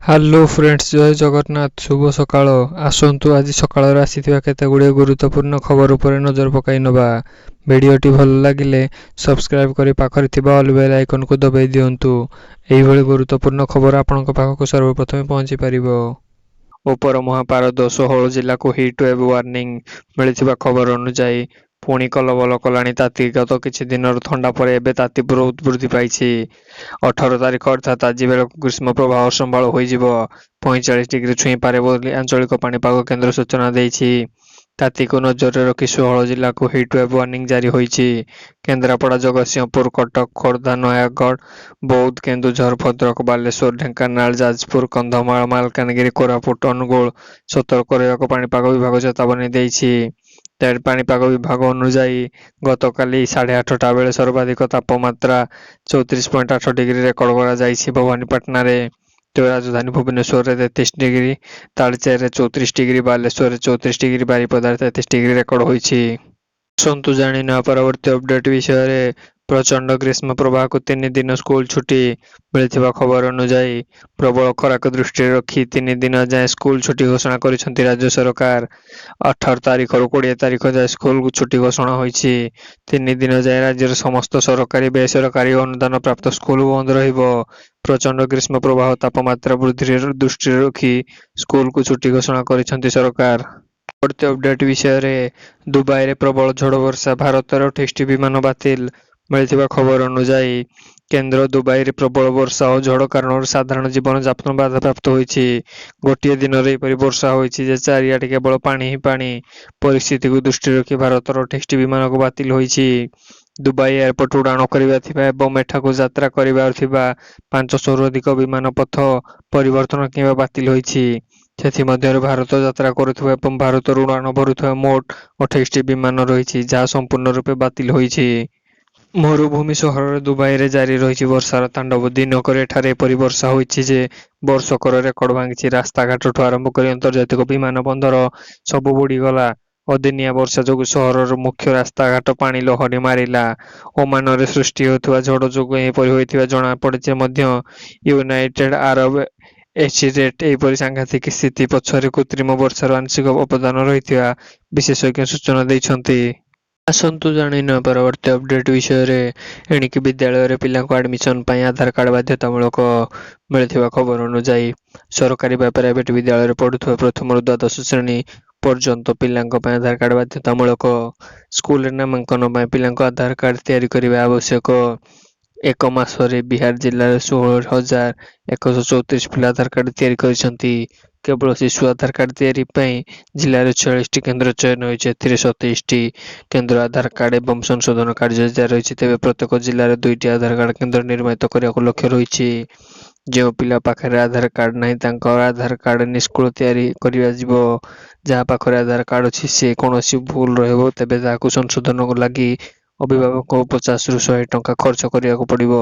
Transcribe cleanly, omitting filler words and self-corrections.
Hello friends, ଜୟ ଜଗନ୍ନାଥ। ଶୁଭ ସକାଳ। ଆସନ୍ତୁ ଆଜି ସକାଳର ଆସିଥିବା କେତେଗୁଡ଼ିଏ ଗୁରୁତ୍ୱପୂର୍ଣ୍ଣ ଖବର ଉପରେ ନଜର ପକାଇ ନେବା। ଭିଡ଼ିଓଟି ଭଲ ଲାଗିଲେ ସବସ୍କ୍ରାଇବ୍ କରି ପାଖରେ ଥିବା ଅଲ୍ ବେଲ୍ ଆଇକନ୍କୁ ଦବାଇ ଦିଅନ୍ତୁ। ଏହିଭଳି ଗୁରୁତ୍ୱପୂର୍ଣ୍ଣ ଖବର ଆପଣଙ୍କ ପାଖକୁ ସର୍ବପ୍ରଥମେ ପହଞ୍ଚି ପାରିବ। ଉପର ମହାପାରଦ 16 ଜିଲ୍ଲାକୁ ହିଟ୍ ୱେଭ୍ ୱାର୍ଣ୍ଣିଂ। ମିଳିଥିବା ଖବର ଅନୁଯାୟୀ ପୁଣି କଲବଲ କଲାଣି ତାତି। ଗତ କିଛି ଦିନର ଥଣ୍ଡା ପରେ ଏବେ ତାତି ବହୁତ ବୃଦ୍ଧି ପାଇଛି। 18 ତାରିଖ ଅର୍ଥାତ୍ ଆଜି ବେଳକୁ ଗ୍ରୀଷ୍ମ ପ୍ରବାହ ସମ୍ଭାଳ ହୋଇଯିବ। 45 ଡିଗ୍ରୀ ଛୁଇଁପାରେ ବୋଲି ଆଞ୍ଚଳିକ ପାଣିପାଗ କେନ୍ଦ୍ର ସୂଚନା ଦେଇଛି। ତାତିକୁ ନଜରରେ ରଖି 16 ଜିଲ୍ଲାକୁ ହିଟ୍ ୱେଭ୍ ୱାର୍ଣ୍ଣିଂ ଜାରି ହୋଇଛି। କେନ୍ଦ୍ରାପଡ଼ା, ଜଗତସିଂହପୁର, କଟକ, ଖୋର୍ଦ୍ଧା, ନୟାଗଡ଼, ବୌଦ୍ଧ, କେନ୍ଦୁଝର, ଭଦ୍ରକ, ବାଲେଶ୍ୱର, ଢେଙ୍କାନାଳ, ଯାଜପୁର, କନ୍ଧମାଳ, ମାଲକାନଗିରି, କୋରାପୁଟ, ଅନୁଗୁଳ ସତର୍କ ରହିବାକୁ ପାଣିପାଗ ବିଭାଗ ଚେତାବନୀ ଦେଇଛି। ପାଣିପାଗ ବିଭାଗ ଅନୁଯାୟୀ ଗତକାଲି 8:30ଟା ବେଳେ ସର୍ବାଧିକ ତାପମାତ୍ରା 34.8 ଡିଗ୍ରୀ ରେକର୍ଡ କରାଯାଇଛି ଭବାନୀପାଟଣାରେ। ତେବେ ରାଜଧାନୀ ଭୁବନେଶ୍ୱରରେ 33 ଡିଗ୍ରୀ, ତାଳଚେରରେ 34 ଡିଗ୍ରୀ, ବାଲେଶ୍ୱରରେ 34 ଡିଗ୍ରୀ, ବାରିପଦାରେ 33 ଡିଗ୍ରୀ ରେକର୍ଡ ହୋଇଛି। ଆସନ୍ତୁ ଜାଣିନେବା ପରବର୍ତ୍ତୀ ଅପଡେଟ୍ ବିଷୟରେ। ପ୍ରଚଣ୍ଡ ଗ୍ରୀଷ୍ମ ପ୍ରବାହକୁ 3 ଦିନ ସ୍କୁଲ ଛୁଟି। ମିଳିଥିବା ଖବର ଅନୁଯାୟୀ ପ୍ରବଳ ଖରାକୁ ଦୃଷ୍ଟିରେ ରଖି 3 ଦିନ ଯାଏଁ ସ୍କୁଲ ଛୁଟି ଘୋଷଣା କରିଛନ୍ତି ରାଜ୍ୟ ସରକାର। 18 ତାରିଖରୁ 20 ତାରିଖ ଯାଏଁ ସ୍କୁଲ ଛୁଟି ଘୋଷଣା ହୋଇଛି। 3 ଦିନ ଯାଏଁ ରାଜ୍ୟର ସମସ୍ତ ସରକାରୀ, ବେସରକାରୀ ଓ ଅନୁଦାନ ପ୍ରାପ୍ତ ସ୍କୁଲ ବନ୍ଦ ରହିବ। ପ୍ରଚଣ୍ଡ ଗ୍ରୀଷ୍ମ ପ୍ରବାହ ତାପମାତ୍ରା ବୃଦ୍ଧିରେ ଦୃଷ୍ଟିରେ ରଖି ସ୍କୁଲକୁ ଛୁଟି ଘୋଷଣା କରିଛନ୍ତି ସରକାର। ପରବର୍ତ୍ତୀ ଅପଡେଟ୍ ବିଷୟରେ। ଦୁବାଇରେ ପ୍ରବଳ ଝଡ଼ ବର୍ଷା, ଭାରତର 28ଟି ବିମାନ ବାତିଲ। ମିଳିଥିବା ଖବର ଅନୁଯାୟୀ କେନ୍ଦ୍ର ଦୁବାଇରେ ପ୍ରବଳ ବର୍ଷା ଓ ଝଡ଼ କାରଣରୁ ସାଧାରଣ ଜୀବନଯାପନ ବାଧାପ୍ରାପ୍ତ ହୋଇଛି। ଗୋଟିଏ ଦିନରେ ଏପରି ବର୍ଷା ହୋଇଛି ଯେ ଚାରିଆଡ଼େ କେବଳ ପାଣି ହିଁ ପାଣି। ପରିସ୍ଥିତିକୁ ଦୃଷ୍ଟିରେ ରଖି ଭାରତର 28ଟି ବିମାନକୁ ବାତିଲ ହୋଇଛି। ଦୁବାଇ ଏୟାରପୋର୍ଟ ଉଡ଼ାଣ କରିବା ଥିବା ଏବଂ ଏଠାକୁ ଯାତ୍ରା କରିବାର ଥିବା 500ରୁ ଅଧିକ ବିମାନ ପଥ ପରିବର୍ତ୍ତନ କିମ୍ବା ବାତିଲ ହୋଇଛି। ସେଥିମଧ୍ୟରୁ ଭାରତ ଯାତ୍ରା କରୁଥିବା ଏବଂ ଭାରତରୁ ଉଡ଼ାଣ ଭରୁଥିବା ମୋଟ 28ଟି ବିମାନ ରହିଛି, ଯାହା ସମ୍ପୂର୍ଣ୍ଣ ରୂପେ ବାତିଲ ହୋଇଛି। ମରୁଭୂମି ସହର ଦୁବାଇରେ ଜାରି ରହିଛି ବର୍ଷାର ତାଣ୍ଡବ। ଦିନକରେ ଏଠାରେ ଏପରି ବର୍ଷା ହୋଇଛି ଯେ ବର୍ଷକର ରେକର୍ଡ ଭାଙ୍ଗିଛି। ରାସ୍ତାଘାଟଠୁ ଆରମ୍ଭ କରି ଆନ୍ତର୍ଜାତିକ ବିମାନ ବନ୍ଦର ସବୁ ବୁଡ଼ିଗଲା। ଅଦିନିଆ ବର୍ଷା ଯୋଗୁଁ ସହରର ମୁଖ୍ୟ ରାସ୍ତାଘାଟ ପାଣି ଲହରୀ ମାରିଲା। ଓମାନରେ ସୃଷ୍ଟି ହେଉଥିବା ଝଡ଼ ଯୋଗୁଁ ଏପରି ହୋଇଥିବା ଜଣାପଡ଼ିଛି ମଧ୍ୟ। ୟୁନାଇଟେଡ୍ ଆରବ ଏମିରେଟ୍ ଏପରି ସାଂଘାତିକ ସ୍ଥିତି ପଛରେ କୃତ୍ରିମ ବର୍ଷାର ଆଂଶିକ ଅବଦାନ ରହିଥିବା ବିଶେଷଜ୍ଞ ସୂଚନା ଦେଇଛନ୍ତି। ଆସନ୍ତୁ ଜାଣିନେବା ପରବର୍ତ୍ତୀ ଅପଡେଟ୍ ବିଷୟରେ। ଏଣିକି ବିଦ୍ୟାଳୟରେ ପିଲାଙ୍କ ଆଡମିସନ ପାଇଁ ଆଧାର କାର୍ଡ ବାଧ୍ୟତାମୂଳକ। ମିଳିଥିବା ଖବର ଅନୁଯାୟୀ ସରକାରୀ ବା ପ୍ରାଇଭେଟ୍ ବିଦ୍ୟାଳୟରେ ପଢୁଥିବା ପ୍ରଥମରୁ ଦ୍ୱାଦଶ ଶ୍ରେଣୀ ପର୍ଯ୍ୟନ୍ତ ପିଲାଙ୍କ ପାଇଁ ଆଧାର କାର୍ଡ ବାଧ୍ୟତାମୂଳକ। ସ୍କୁଲରେ ନାମାଙ୍କନ ପାଇଁ ପିଲାଙ୍କ ଆଧାର କାର୍ଡ ତିଆରି କରିବା ଆବଶ୍ୟକ। 1 ମାସରେ ବିହାର ଜିଲ୍ଲାରେ 16,134 ପିଲା ଆଧାର କାର୍ଡ ତିଆରି କରିଛନ୍ତି। କେବଳ ଶିଶୁ ଆଧାର କାର୍ଡ ତିଆରି ପାଇଁ ଜିଲ୍ଲାରେ 46ଟି କେନ୍ଦ୍ର ଚୟନ ହୋଇଛି। ଏଥିରେ 27ଟି କେନ୍ଦ୍ର ଆଧାର କାର୍ଡ ଏବଂ ସଂଶୋଧନ କାର୍ଯ୍ୟ ଜାରି ରହିଛି। ତେବେ ପ୍ରତ୍ୟେକ ଜିଲ୍ଲାରେ 2ଟି ଆଧାର କାର୍ଡ କେନ୍ଦ୍ର ନିର୍ମାଣିତ କରିବାକୁ ଲକ୍ଷ୍ୟ ରହିଛି। ଯେଉଁ ପିଲା ପାଖରେ ଆଧାର କାର୍ଡ ନାହିଁ ତାଙ୍କର ଆଧାର କାର୍ଡ ନିଷ୍କ୍ରିୟ ତିଆରି କରାଯିବ। ଯାହା ପାଖରେ ଆଧାର କାର୍ଡ ଅଛି ସେ କୌଣସି ଭୁଲ ରହିବ ତେବେ ତାହାକୁ ସଂଶୋଧନ ଲାଗି ଅଭିଭାବକଙ୍କୁ 50ରୁ 100 ଟଙ୍କା ଖର୍ଚ୍ଚ କରିବାକୁ ପଡ଼ିବ।